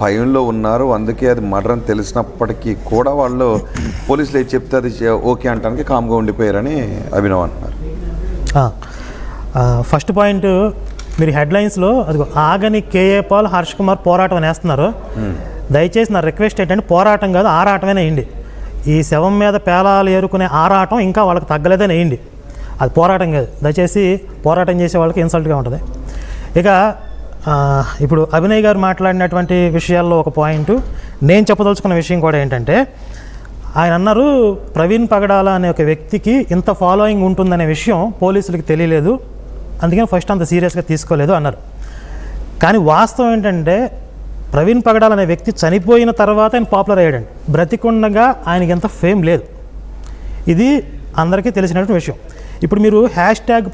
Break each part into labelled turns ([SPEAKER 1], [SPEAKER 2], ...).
[SPEAKER 1] భయంలో ఉన్నారు. అందుకే అది మర్డర్ అని తెలిసినప్పటికీ కూడా వాళ్ళు పోలీసులు ఏది చెప్తే అది ఓకే అంటానికి కామ్గా ఉండిపోయారని అభినవ్ అంటున్నారు.
[SPEAKER 2] ఫస్ట్ పాయింట్, మీరు హెడ్లైన్స్లో అది ఆగని కేఏ పాల్, హర్ష్ కుమార్ పోరాటం అని వేస్తున్నారు. దయచేసి నా రిక్వెస్ట్ ఏంటంటే పోరాటం కాదు, ఆరాటమైనా వేయండి. ఈ శవం మీద పేలాలు ఏరుకునే ఆరాటం ఇంకా వాళ్ళకి తగ్గలేదని వేయండి. అది పోరాటం కాదు. దయచేసి పోరాటం చేసే వాళ్ళకి ఇన్సల్ట్గా ఉంటుంది. ఇక ఇప్పుడు అభినయ్ గారు మాట్లాడినటువంటి విషయాల్లో ఒక పాయింట్, నేను చెప్పదలుచుకున్న విషయం కూడా ఏంటంటే, ఆయన అన్నారు ప్రవీణ్ పగడాల అనే ఒక వ్యక్తికి ఇంత ఫాలోయింగ్ ఉంటుందనే విషయం పోలీసులకు తెలియలేదు, అందుకని ఫస్ట్ అంత సీరియస్గా తీసుకోలేదు అన్నారు. కానీ వాస్తవం ఏంటంటే ప్రవీణ్ పగడాల అనే వ్యక్తి చనిపోయిన తర్వాత ఆయన పాపులర్ అయ్యాడండి. బ్రతికుండగా ఆయనకి ఎంత ఫేమ్ లేదు. ఇది అందరికీ తెలిసినటువంటి విషయం. ఇప్పుడు మీరు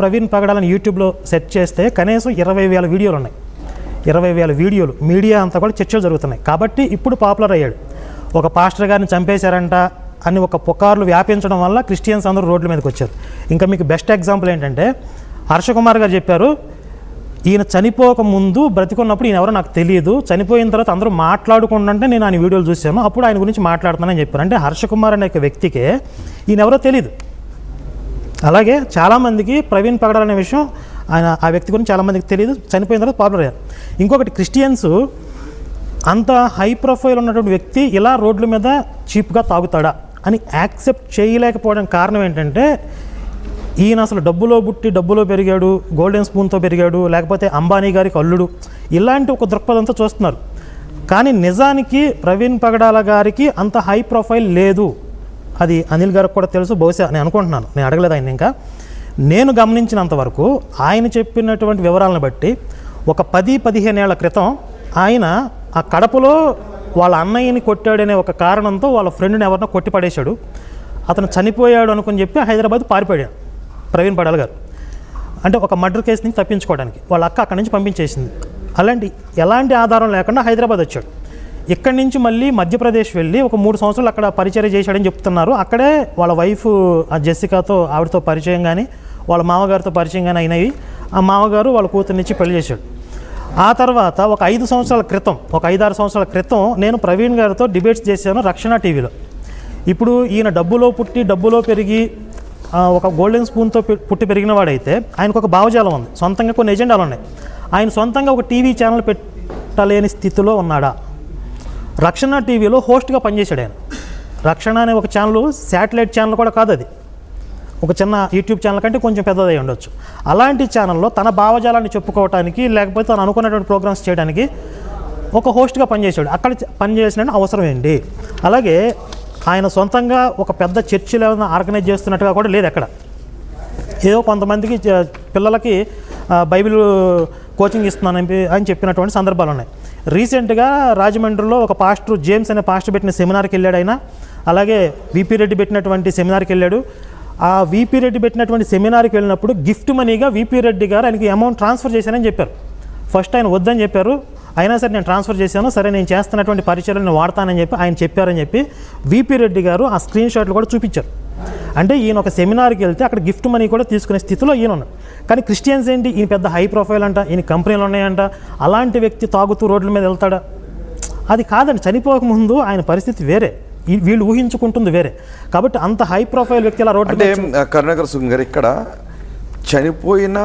[SPEAKER 2] #ప్రవీణ్ పగడాలని యూట్యూబ్లో సెర్చ్ చేస్తే కనీసం 20,000 వీడియోలు ఉన్నాయి. 20,000 వీడియోలు, మీడియా అంతా కూడా చర్చలు జరుగుతున్నాయి. కాబట్టి ఇప్పుడు పాపులర్ అయ్యాడు. ఒక పాస్టర్ గారిని చంపేశారంట అని ఒక పుకార్లు వ్యాపించడం వల్ల క్రిస్టియన్స్ అందరూ రోడ్ల మీదకి వచ్చారు. ఇంకా మీకు బెస్ట్ ఎగ్జాంపుల్ ఏంటంటే హర్ష కుమార్ గారు చెప్పారు, ఈయన చనిపోక ముందు బ్రతికున్నప్పుడు ఈయన ఎవరో నాకు తెలియదు, చనిపోయిన తర్వాత అందరూ మాట్లాడుకుంటుంటే నేను ఆయన వీడియోలు చూశాను, అప్పుడు ఆయన గురించి మాట్లాడుతున్నానని చెప్పారు. అంటే హర్ష కుమార్ అనే వ్యక్తికే ఈయన ఎవరో తెలియదు. అలాగే చాలామందికి ప్రవీణ్ పగడాల అనే విషయం ఆ వ్యక్తి గురించి చాలామందికి తెలియదు, చనిపోయిన తర్వాత పాపులర్ అయ్యారు. ఇంకొకటి, క్రిస్టియన్స్ అంత హై ప్రొఫైల్ ఉన్నటువంటి వ్యక్తి ఇలా రోడ్ల మీద చీప్గా తాగుతాడా అని యాక్సెప్ట్ చేయలేకపోవడం కారణం ఏంటంటే, ఈయన అసలు డబ్బులో పుట్టి డబ్బులో పెరిగాడు, గోల్డెన్ స్పూన్తో పెరిగాడు, లేకపోతే అంబానీ గారికి అల్లుడు, ఇలాంటి ఒక దృక్పథంతో చూస్తున్నారు. కానీ నిజానికి ప్రవీణ్ పగడాల గారికి అంత హై ప్రొఫైల్ లేదు. అది అనిల్ గారికి కూడా తెలుసు, బహుశా నేను అనుకుంటున్నాను, నేను అడగలేదు ఆయన. ఇంకా నేను గమనించినంతవరకు ఆయన చెప్పినటువంటి వివరాలను బట్టి ఒక 10-15 ఏళ్ల క్రితం ఆయన ఆ కడపలో వాళ్ళ అన్నయ్యని కొట్టాడనే ఒక కారణంతో వాళ్ళ ఫ్రెండ్ని ఎవరినో కొట్టి పడేశాడు. అతను చనిపోయాడు అనుకుని చెప్పి హైదరాబాద్ పారిపోయాడు ప్రవీణ్ పగడాల గారు. అంటే ఒక మర్డర్ కేసు నుంచి తప్పించుకోవడానికి వాళ్ళ అక్క అక్కడి నుంచి పంపించేసింది. ఎలాంటి ఆధారం లేకుండా హైదరాబాద్ వచ్చాడు. ఇక్కడి నుంచి మళ్ళీ మధ్యప్రదేశ్ వెళ్ళి ఒక 3 సంవత్సరాలు అక్కడ పరిచయం చేశాడని చెప్తున్నారు. అక్కడే వాళ్ళ వైఫ్ ఆ జెసికాతో, ఆవిడతో పరిచయం కానీ వాళ్ళ మామగారితో పరిచయం కానీ అయినవి. ఆ మామగారు వాళ్ళ కూతురునిచ్చి పెళ్లి చేశాడు. ఆ తర్వాత ఒక 5 సంవత్సరాల క్రితం, ఒక 5-6 సంవత్సరాల క్రితం నేను ప్రవీణ్ గారితో డిబేట్స్ చేశాను రక్షణ టీవీలో. ఇప్పుడు ఈయన డబ్బులో పుట్టి డబ్బులో పెరిగి ఒక గోల్డెన్ స్పూన్తో పుట్టి పెరిగిన వాడైతే ఆయనకు ఒక భావజాలం ఉంది, సొంతంగా కొన్ని ఎజెండాలు ఉన్నాయి. ఆయన సొంతంగా ఒక టీవీ ఛానల్ పెట్టలేని స్థితిలో ఉన్నాడా? రక్షణ టీవీలో హోస్ట్గా పనిచేశాడు ఆయన. రక్షణ అనే ఒక ఛానల్ శాటిలైట్ ఛానల్ కూడా కాదు, అది ఒక చిన్న యూట్యూబ్ ఛానల్ కంటే కొంచెం పెద్దదై ఉండొచ్చు. అలాంటి ఛానల్లో తన భావజాలాన్ని చెప్పుకోవడానికి, లేకపోతే తను అనుకున్నటువంటి ప్రోగ్రామ్స్ చేయడానికి ఒక హోస్ట్గా పనిచేశాడు. అక్కడ పనిచేసిన అవసరం ఏంటి? అలాగే ఆయన సొంతంగా ఒక పెద్ద చర్చిలు ఏమైనా ఆర్గనైజ్ చేస్తున్నట్టుగా కూడా లేదు ఎక్కడ. ఏదో కొంతమందికి పిల్లలకి బైబిల్ కోచింగ్ ఇస్తున్నానని అని చెప్పినటువంటి సందర్భాలు ఉన్నాయి. రీసెంట్గా రాజమండ్రిలో ఒక పాస్టర్, జేమ్స్ అనే పాస్టర్ పెట్టిన సెమినార్కి వెళ్ళాడు ఆయన. అలాగే విపి రెడ్డి పెట్టినటువంటి సెమినార్కి వెళ్ళాడు. ఆ విపి రెడ్డి పెట్టినటువంటి సెమినార్కి వెళ్ళినప్పుడు గిఫ్ట్ మనీగా విపి రెడ్డి గారు ఆయనకి అమౌంట్ ట్రాన్స్ఫర్ చేశానని చెప్పారు. ఫస్ట్ ఆయన వద్దని చెప్పారు, అయినా సరే నేను ట్రాన్స్ఫర్ చేశాను, సరే నేను చేస్తున్నటువంటి పరిచయాలు నేను వాడతానని చెప్పి ఆయన చెప్పారని చెప్పి విపి రెడ్డి గారు ఆ స్క్రీన్ షాట్లు కూడా చూపించారు. అంటే ఈయన ఒక సెమినార్కి వెళ్తే అక్కడ గిఫ్ట్ మనీ కూడా తీసుకునే స్థితిలో ఈయన ఉన్నాడు. కానీ క్రిస్టియన్స్ ఏంటి, ఈయన పెద్ద హై ప్రొఫైల్ అంట, ఈయన కంపెనీలు ఉన్నాయంట, అలాంటి వ్యక్తి తాగుతూ రోడ్ల మీద వెళ్తాడా? అది కాదండి. చనిపోకముందు ఆయన పరిస్థితి వేరే, వీళ్ళు ఊహించుకుంటుంది వేరే. కాబట్టి అంత హై ప్రొఫైల్ వ్యక్తి ఇలా రోడ్డు
[SPEAKER 1] అంటే కరుణాకర్ సింగ్ గారు, ఇక్కడ చనిపోయిన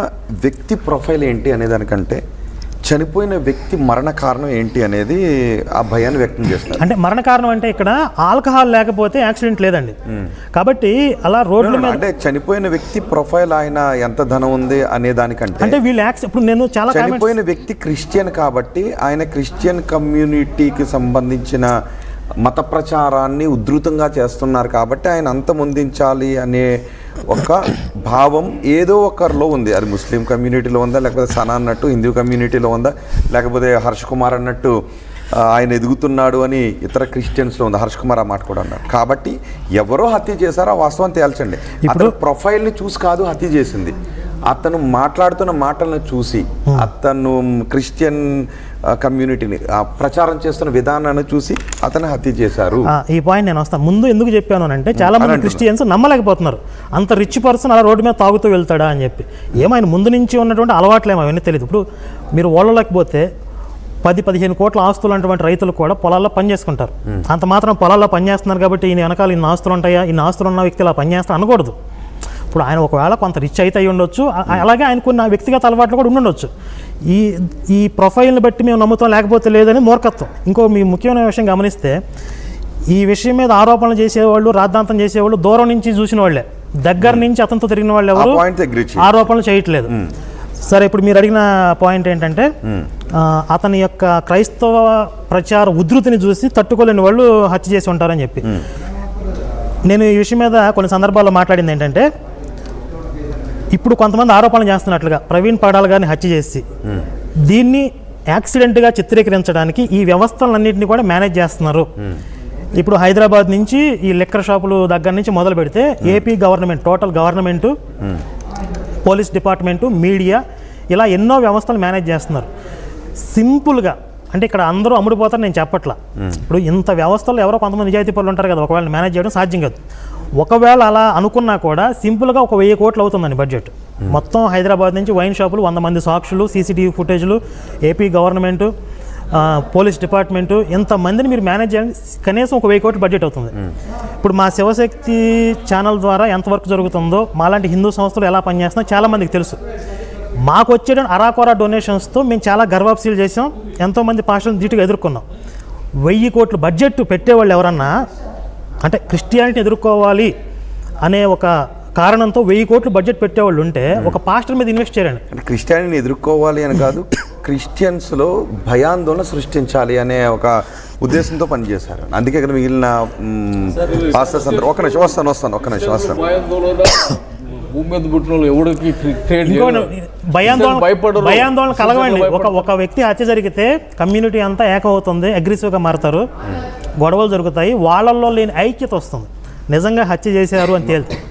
[SPEAKER 1] వ్యక్తి ప్రొఫైల్ ఏంటి అనే దానికంటే చనిపోయిన వ్యక్తి మరణ కారణం ఏంటి అనేది ఆ భయాన్ని వ్యక్తం చేస్తారు.
[SPEAKER 2] అంటే మరణ కారణం అంటే ఇక్కడ ఆల్కహాల్ లేకపోతే యాక్సిడెంట్ లేదండి. కాబట్టి అలా రోడ్ల మీద
[SPEAKER 1] అంటే చనిపోయిన వ్యక్తి ప్రొఫైల్, ఆయన ఎంత ధనం ఉంది అనే దానికంటే
[SPEAKER 2] అంటే వీళ్ళు ఇప్పుడు నేను చాలా
[SPEAKER 1] చనిపోయిన వ్యక్తి క్రిస్టియన్ కాబట్టి ఆయన క్రిస్టియన్ కమ్యూనిటీకి సంబంధించిన మత ప్రచారాన్ని ఉధృతంగా చేస్తున్నారు కాబట్టి ఆయన అంతమొందించాలి అనే ఒక భావం ఏదో ఒకరిలో ఉంది. అది ముస్లిం కమ్యూనిటీలో ఉందా, లేకపోతే సనా అన్నట్టు హిందూ కమ్యూనిటీలో ఉందా, లేకపోతే హర్ష్ కుమార్ అన్నట్టు ఆయన ఎదుగుతున్నాడు అని ఇతర క్రిస్టియన్స్లో ఉంది. హర్ష్ కుమార్ ఆ మాట కూడా అన్నారు. కాబట్టి ఎవరో హత్య చేశారో ఆ వాస్తవం తేల్చండి. అతను ప్రొఫైల్ని చూసి కాదు హత్య చేసింది, అతను మాట్లాడుతున్న మాటలను చూసి, అతను క్రిస్టియన్ కమ్యూనిటీని ప్రచారం చేస్తున్న విధానాన్ని చూసి అతను హత్య చేశారు.
[SPEAKER 2] ఈ పాయింట్ నేను వస్తాను. ముందు ఎందుకు చెప్పాను అంటే చాలా మంది క్రిస్టియన్స్ నమ్మలేకపోతున్నారు, అంత రిచ్ పర్సన్ అలా రోడ్డు మీద తాగుతూ వెళ్తాడా అని చెప్పి. ఏమైనా ముందు నుంచి ఉన్నటువంటి అలవాట్లేమో అవన్నీ తెలియదు. ఇప్పుడు మీరు ఓళ్ళలేకపోతే 10-15 కోట్ల ఆస్తులు అటువంటి రైతులు కూడా పొలాల్లో పనిచేసుకుంటారు. అంత మాత్రం పొలాల్లో పనిచేస్తున్నారు కాబట్టి ఈయన వెనకాల ఇన్ని ఆస్తులు ఉంటాయా, ఇన్ని ఆస్తులు ఉన్న వ్యక్తి ఇలా పనిచేస్తా అనకూడదు. ఇప్పుడు ఆయన ఒకవేళ కొంత రిచ్ అయితే అయి ఉండొచ్చు, అలాగే ఆయన కొన్ని వ్యక్తిగత అలవాట్లు కూడా ఉండొచ్చు. ఈ ప్రొఫైల్ని బట్టి మేము నమ్ముతాం లేకపోతే లేదని మూర్ఖత్వం. ఇంకో మీ ముఖ్యమైన విషయం గమనిస్తే ఈ విషయం మీద ఆరోపణలు చేసేవాళ్ళు, రాద్ధాంతం చేసేవాళ్ళు దూరం నుంచి చూసిన వాళ్ళే, దగ్గర నుంచి అతనితో తిరిగిన వాళ్ళు ఎవరు ఆరోపణలు చేయట్లేదు. సరే, ఇప్పుడు మీరు అడిగిన పాయింట్ ఏంటంటే అతని యొక్క క్రైస్తవ ప్రచార ఉధృతిని చూసి తట్టుకోలేని వాళ్ళు హత్య చేసి ఉంటారని చెప్పి నేను ఈ విషయం మీద కొన్ని సందర్భాల్లో మాట్లాడింది ఏంటంటే, ఇప్పుడు కొంతమంది ఆరోపణలు చేస్తున్నట్లుగా ప్రవీణ్ పగడాల గారిని హత్య చేసి దీన్ని యాక్సిడెంట్గా చిత్రీకరించడానికి ఈ వ్యవస్థలన్నింటినీ కూడా మేనేజ్ చేస్తున్నారు. ఇప్పుడు హైదరాబాద్ నుంచి ఈ లిక్కర్ షాపులు దగ్గర నుంచి మొదలు పెడితే AP government, total government, police department, media, ఇలా ఎన్నో వ్యవస్థలు మేనేజ్ చేస్తున్నారు. సింపుల్గా అంటే ఇక్కడ అందరూ అమ్ముడిపోతారు నేను చెప్పట్లా. ఇప్పుడు ఇంత వ్యవస్థలో ఎవరో కొంతమంది నిజాయితీ పనులు ఉంటారు కదా, ఒకవేళ మేనేజ్ చేయడం సాధ్యం కాదు. ఒకవేళ అలా అనుకున్నా కూడా సింపుల్గా 1,000 కోట్లు అవుతుందండి బడ్జెట్. మొత్తం హైదరాబాద్ నుంచి వైన్ షాపులు, 100 మంది సాక్షులు, సీసీటీవీ ఫుటేజ్లు, ఏపీ గవర్నమెంటు, పోలీస్ డిపార్ట్మెంటు, ఇంతమందిని మీరు మేనేజ్ చేయాలి, కనీసం 1,000 కోట్ల బడ్జెట్ అవుతుంది. ఇప్పుడు మా శివశక్తి ఛానల్ ద్వారా ఎంతవరకు జరుగుతుందో, మాలాంటి హిందూ సంస్థలు ఎలా పనిచేస్తున్నాయో చాలామందికి తెలుసు. మాకు వచ్చే అరాకొరా డొనేషన్స్తో మేము చాలా గర్వాప్సీలు చేసాం, ఎంతోమంది పాస్టర్లను ధీటుగా ఎదుర్కొన్నాం. 1,000 కోట్ల బడ్జెట్ పెట్టేవాళ్ళు ఎవరన్నా అంటే క్రిస్టియానిటీని ఎదుర్కోవాలి అనే ఒక కారణంతో 1000 కోట్లు బడ్జెట్ పెట్టేవాళ్ళు ఉంటే ఒక పాస్టర్ మీద ఇన్వెస్ట్ చేయండి.
[SPEAKER 1] అంటే క్రిస్టియానిటీని ఎదుర్కోవాలి అని కాదు, క్రిస్టియన్స్లో భయాందోళన సృష్టించాలి అనే ఒక ఉద్దేశంతో పనిచేశారు. అందుకే ఇక్కడ మిగిలిన పాస్టర్స్ అందరూ ఒక్క నిమిషం వస్తాను.
[SPEAKER 2] భయాందోళన కలగండి. ఒక వ్యక్తి హత్య జరిగితే కమ్యూనిటీ అంతా ఏకమవుతుంది, అగ్రెసివ్గా మారుతారు, గొడవలు జరుగుతాయి, వాళ్ళల్లో లేని ఐక్యత వస్తుంది. నిజంగా హత్య చేశారు అని తేలుతుంది.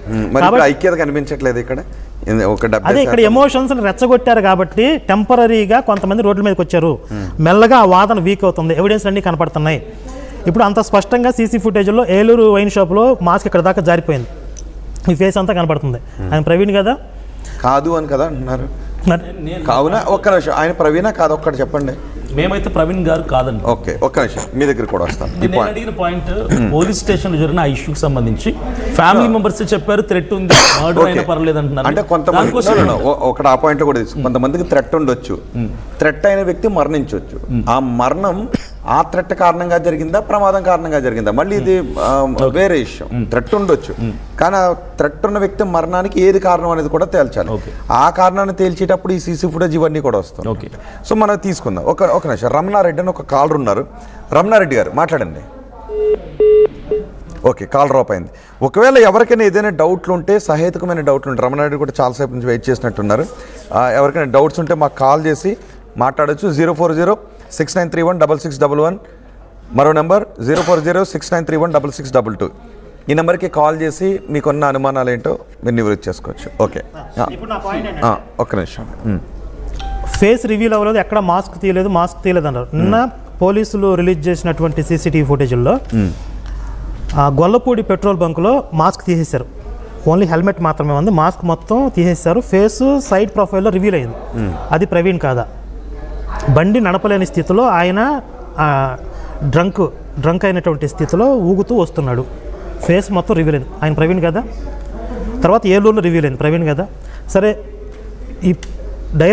[SPEAKER 1] ఐక్యత కనిపించట్లేదు ఇక్కడ.
[SPEAKER 2] అదే ఇక్కడ ఎమోషన్స్ రెచ్చగొట్టారు కాబట్టి టెంపరీగా కొంతమంది రోడ్ల మీదకి వచ్చారు. మెల్లగా ఆ వాదన వీక్ అవుతుంది, ఎవిడెన్స్ అన్నీ కనపడుతున్నాయి. ఇప్పుడు అంత స్పష్టంగా సీసీ ఫుటేజ్లో ఏలూరు వైన్ షాప్లో మాస్క్ ఇక్కడ దాకా జారిపోయింది, ఈ ఫేస్ అంతా కనపడుతుంది. ఆయన ప్రవీణ్ కదా
[SPEAKER 1] కాదు అని కదా అంటున్నారు. కావున ఒక్క నిమిషం, ఆయన ప్రవీణ కాదు ఒక్కటి చెప్పండి.
[SPEAKER 3] మేమైతే ప్రవీణ్ గారు కాదండి.
[SPEAKER 1] ఓకే, ఒక్క నిమిషం మీ దగ్గర కూడా వస్తాను.
[SPEAKER 3] నేను అడిగిన పాయింట్ పోలీస్ స్టేషన్లో జరిగిన ఆ ఇష్యూకి సంబంధించి ఫ్యామిలీ మెంబర్స్ చెప్పారు థ్రెట్ ఉంది, మర్డర్ అయినా పర్లేదు అంటున్నారు.
[SPEAKER 1] అంటే కొంతమంది ఒకటి ఆ పాయింట్ కూడా కొంతమందికి థ్రెట్ ఉండొచ్చు, థ్రెట్ అయిన వ్యక్తి మరణించవచ్చు. ఆ మరణం ఆ థ్రెట్ కారణంగా జరిగిందా, ప్రమాదం కారణంగా జరిగిందా, మళ్ళీ ఇది వేరే విషయం. థ్రెట్ ఉండొచ్చు, కానీ ఆ థ్రెట్ ఉన్న వ్యక్తి మరణానికి ఏది కారణం అనేది కూడా తేల్చాలి. ఆ కారణాన్ని తేల్చేటప్పుడు ఈ సీసీ ఫుటేజ్ ఇవన్నీ కూడా వస్తాయి. సో మనం తీసుకుందాం. ఒక నిమిషం, రమణారెడ్డి అని ఒక కాలర్ ఉన్నారు. రమణారెడ్డి గారు మాట్లాడండి. ఓకే, కాల్ డ్రాప్ అయింది. ఒకవేళ ఎవరికైనా ఏదైనా డౌట్లు ఉంటే, సహేతుకమైన డౌట్లు ఉంటే, రమణారెడ్డి కూడా చాలాసేపు నుంచి వెయిట్ చేసినట్టున్నారు, ఎవరికైనా డౌట్స్ ఉంటే మాకు కాల్ చేసి మాట్లాడచ్చు. 040-6931-6611, మరో నెంబర్ 040-6931-6622. ఈ నెంబర్కి కాల్ చేసి మీకున్న అనుమానాలు ఏంటో మీరు నివృత్తి చేసుకోవచ్చు. ఓకే, ఒక్క నిమిషం.
[SPEAKER 2] ఫేస్ రివీల్ అవ్వలేదు, ఎక్కడ మాస్క్ తీయలేదు అన్నారు. నిన్న పోలీసులు రిలీజ్ చేసినటువంటి సీసీటీవీ ఫుటేజ్లో గొల్లపూడి పెట్రోల్ బంకులో మాస్క్ తీసేశారు. ఓన్లీ హెల్మెట్ మాత్రమే ఉంది, మాస్క్ మొత్తం తీసేశారు. ఫేస్ సైడ్ ప్రొఫైల్లో రివీల్ అయింది. అది ప్రవీణ్ కాదా? బండి నడపలేని స్థితిలో ఆయన డ్రంక్ అయినటువంటి స్థితిలో ఊగుతూ వస్తున్నాడు. ఫేస్ మొత్తం రివీల్ అయింది. ఆయన ప్రవీణ్ కదా? తర్వాత ఏలూరులో రివీల్ అయింది, ప్రవీణ్ కదా? సరే, ఈ డైరెక్ట్